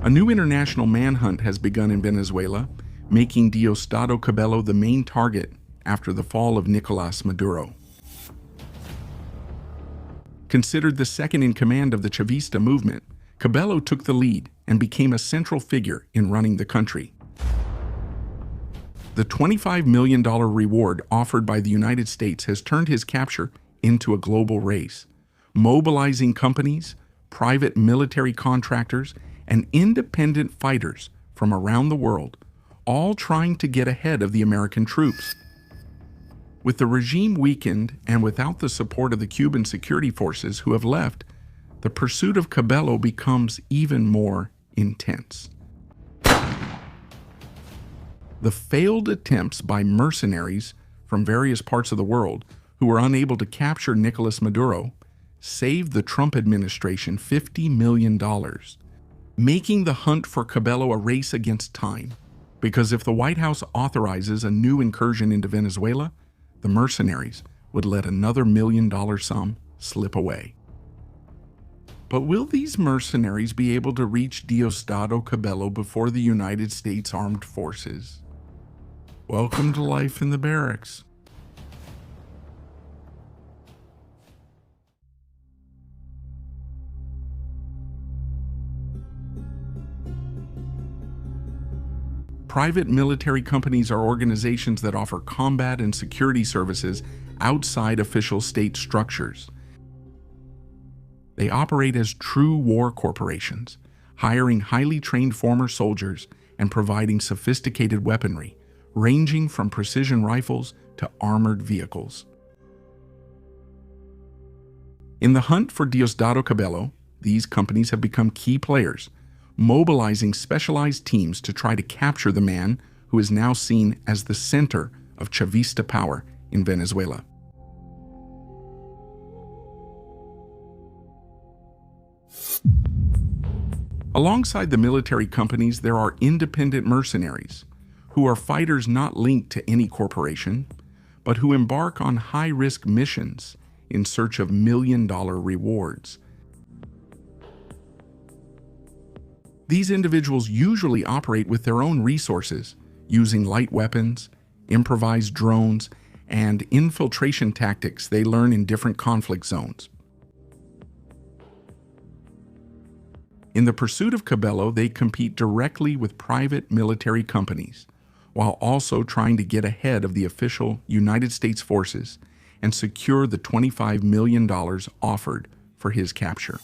A new international manhunt has begun in Venezuela, making Diosdado Cabello the main target after the fall of Nicolás Maduro. Considered the second in command of the Chavista movement, Cabello took the lead and became a central figure in running the country. The $25 million reward offered by the United States has turned his capture into a global race, mobilizing companies, private military contractors, and independent fighters from around the world, all trying to get ahead of the American troops. With the regime weakened and without the support of the Cuban security forces who have left, the pursuit of Cabello becomes even more intense. The failed attempts by mercenaries from various parts of the world who were unable to capture Nicolás Maduro saved the Trump administration $50 million, making the hunt for Cabello a race against time. Because if the White House authorizes a new incursion into Venezuela, the mercenaries would let another $1 million sum slip away. But will these mercenaries be able to reach Diosdado Cabello before the United States Armed Forces? Welcome to life in the barracks. Private military companies are organizations that offer combat and security services outside official state structures. They operate as true war corporations, hiring highly trained former soldiers and providing sophisticated weaponry, ranging from precision rifles to armored vehicles. In the hunt for Diosdado Cabello, these companies have become key players, mobilizing specialized teams to try to capture the man who is now seen as the center of Chavista power in Venezuela. Alongside the military companies, there are independent mercenaries, who are fighters not linked to any corporation, but who embark on high-risk missions in search of million-dollar rewards. These individuals usually operate with their own resources, using light weapons, improvised drones, and infiltration tactics they learn in different conflict zones. In the pursuit of Cabello, they compete directly with private military companies, while also trying to get ahead of the official United States forces and secure the $25 million offered for his capture.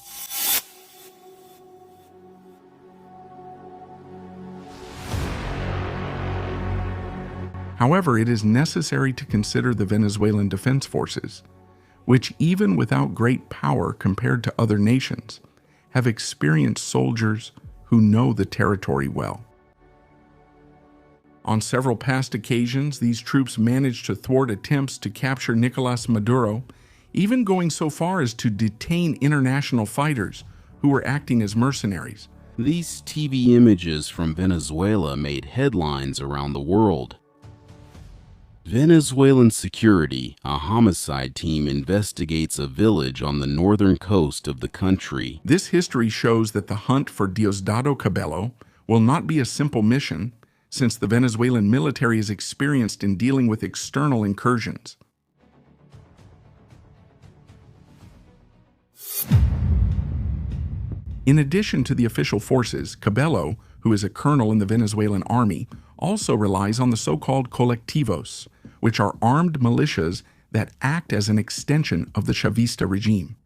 However, it is necessary to consider the Venezuelan Defense Forces, which even without great power compared to other nations, have experienced soldiers who know the territory well. On several past occasions, these troops managed to thwart attempts to capture Nicolás Maduro, even going so far as to detain international fighters who were acting as mercenaries. These TV images from Venezuela made headlines around the world. Venezuelan security, a homicide team investigates a village on the northern coast of the country. This history shows that the hunt for Diosdado Cabello will not be a simple mission, since the Venezuelan military is experienced in dealing with external incursions. In addition to the official forces, Cabello, who is a colonel in the Venezuelan army, also relies on the so-called colectivos, which are armed militias that act as an extension of the Chavista regime.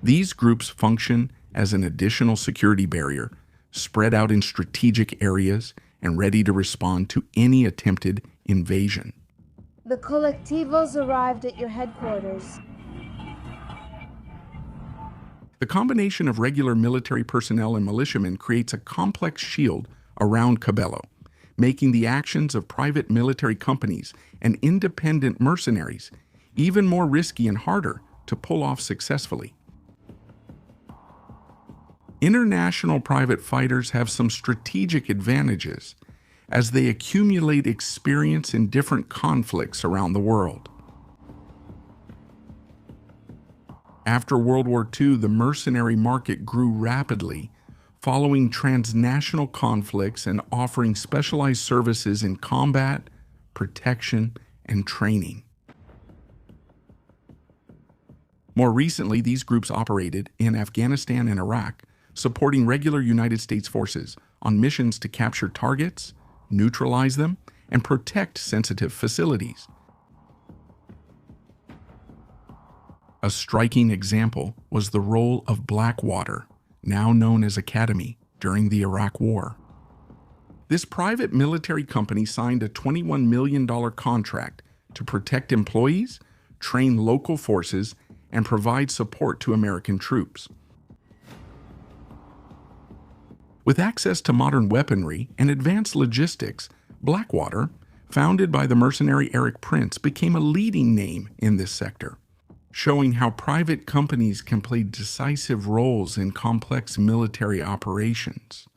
These groups function as an additional security barrier, spread out in strategic areas and ready to respond to any attempted invasion. The colectivos arrived at your headquarters. The combination of regular military personnel and militiamen creates a complex shield around Cabello, making the actions of private military companies and independent mercenaries even more risky and harder to pull off successfully. International private fighters have some strategic advantages as they accumulate experience in different conflicts around the world. After World War II, the mercenary market grew rapidly following transnational conflicts and offering specialized services in combat, protection, and training. More recently, these groups operated in Afghanistan and Iraq, supporting regular United States forces on missions to capture targets, neutralize them, and protect sensitive facilities. A striking example was the role of Blackwater, now known as Academy, during the Iraq War. This private military company signed a $21 million contract to protect employees, train local forces, and provide support to American troops. With access to modern weaponry and advanced logistics, Blackwater, founded by the mercenary Eric Prince, became a leading name in this sector, showing how private companies can play decisive roles in complex military operations.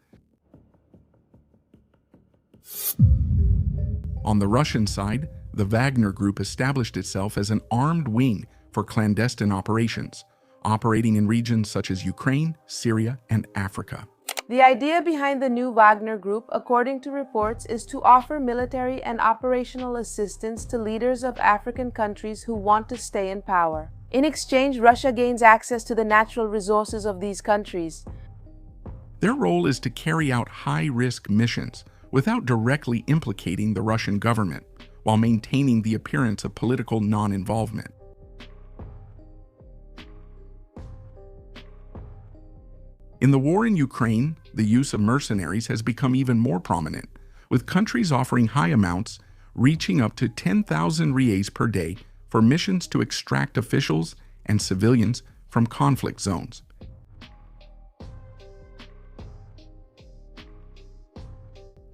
On the Russian side, the Wagner Group established itself as an armed wing for clandestine operations, operating in regions such as Ukraine, Syria, and Africa. The idea behind the new Wagner Group, according to reports, is to offer military and operational assistance to leaders of African countries who want to stay in power. In exchange, Russia gains access to the natural resources of these countries. Their role is to carry out high-risk missions without directly implicating the Russian government, while maintaining the appearance of political non-involvement. In the war in Ukraine, the use of mercenaries has become even more prominent, with countries offering high amounts, reaching up to 10,000 rials per day for missions to extract officials and civilians from conflict zones.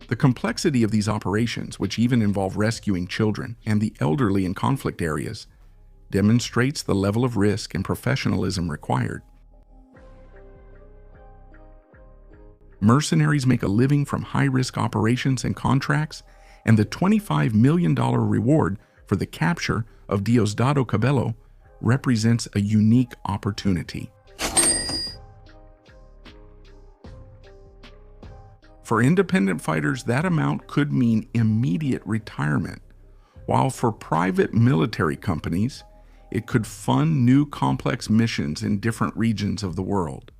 The complexity of these operations, which even involve rescuing children and the elderly in conflict areas, demonstrates the level of risk and professionalism required. Mercenaries make a living from high-risk operations and contracts, and the $25 million reward for the capture of Diosdado Cabello represents a unique opportunity. For independent fighters, that amount could mean immediate retirement, while for private military companies, it could fund new complex missions in different regions of the world.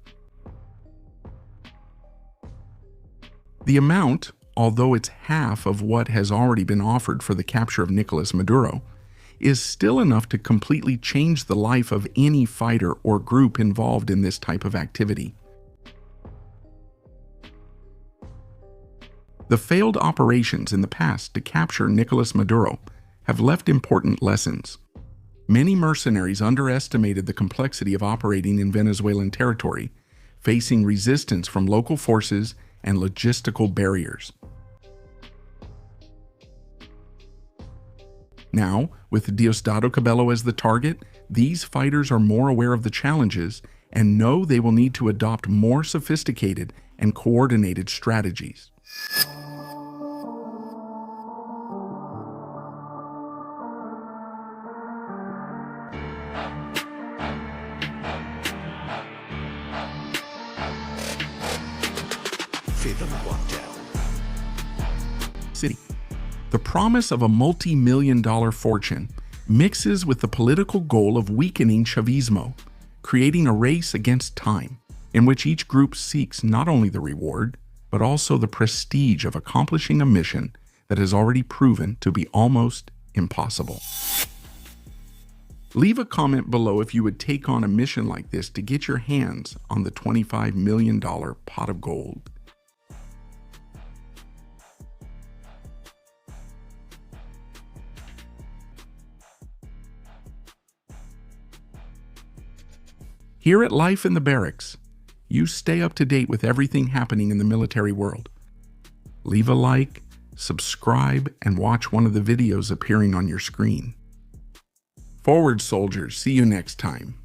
The amount, although it's half of what has already been offered for the capture of Nicolas Maduro, is still enough to completely change the life of any fighter or group involved in this type of activity. The failed operations in the past to capture Nicolas Maduro have left important lessons. Many mercenaries underestimated the complexity of operating in Venezuelan territory, facing resistance from local forces and logistical barriers. Now, with Diosdado Cabello as the target, these fighters are more aware of the challenges and know they will need to adopt more sophisticated and coordinated strategies. City. The promise of a multi-million-dollar fortune mixes with the political goal of weakening Chavismo, creating a race against time, in which each group seeks not only the reward, but also the prestige of accomplishing a mission that has already proven to be almost impossible. Leave a comment below if you would take on a mission like this to get your hands on the $25 million pot of gold. Here at Life in the Barracks, you stay up to date with everything happening in the military world. Leave a like, subscribe, and watch one of the videos appearing on your screen. Forward, soldiers. See you next time.